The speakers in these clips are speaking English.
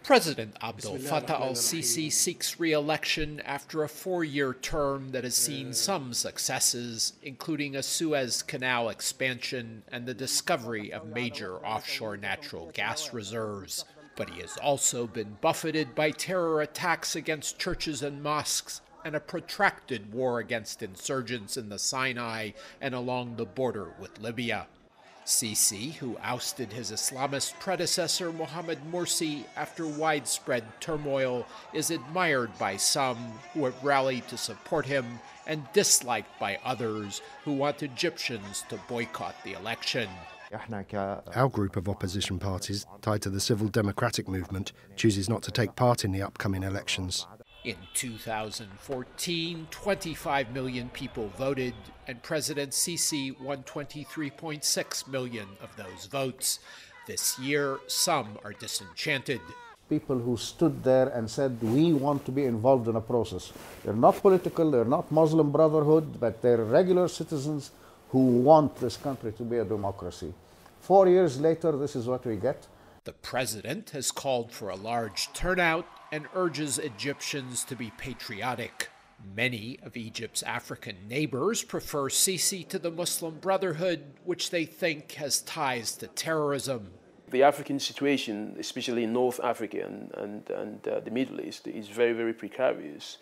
President Abdel Fattah al-Sissi seeks re-election after a 4-year term that has seen some successes, including a Suez Canal expansion and the discovery of major offshore natural gas reserves. But he has also been buffeted by terror attacks against churches and mosques and a protracted war against insurgents in the Sinai and along the border with Libya. Sissi, who ousted his Islamist predecessor Mohamed Morsi after widespread turmoil, is admired by some who have rallied to support him and disliked by others who want Egyptians to boycott the election. Our group of opposition parties, tied to the civil democratic movement, chooses not to take part in the upcoming elections. In 2014, 25 million people voted, and President Sissi won 23.6 million of those votes. This year, some are disenchanted. People who stood there and said, we want to be involved in a process. They're not political, they're not Muslim Brotherhood, but they're regular citizens who want this country to be a democracy. 4 years later, this is what we get. The president has called for a large turnout and urges Egyptians to be patriotic. Many of Egypt's African neighbors prefer Sissi to the Muslim Brotherhood, which they think has ties to terrorism. The African situation, especially in North Africa and the Middle East, is very, very precarious,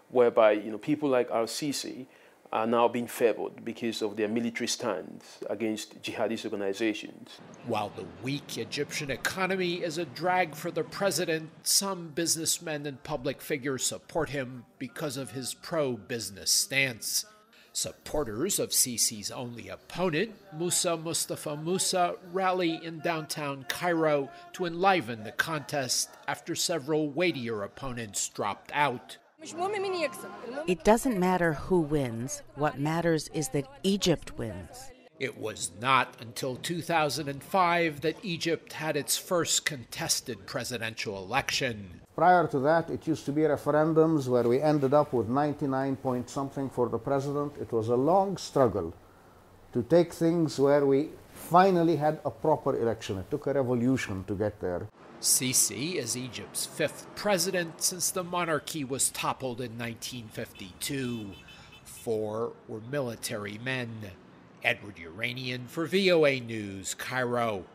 whereby people like al-Sisi are now being favored because of their military stance against jihadist organizations. While the weak Egyptian economy is a drag for the president, some businessmen and public figures support him because of his pro-business stance. Supporters of Sisi's only opponent, Mustafa Musa, rally in downtown Cairo to enliven the contest after several weightier opponents dropped out. It doesn't matter who wins. What matters is that Egypt wins. It was not until 2005 that Egypt had its first contested presidential election. Prior to that, it used to be referendums where we ended up with 99 point something for the president. It was a long struggle to take things where we finally had a proper election. It took a revolution to get there. Sissi is Egypt's 5th president since the monarchy was toppled in 1952. 4 were military men. Edward Yeranian for VOA News, Cairo.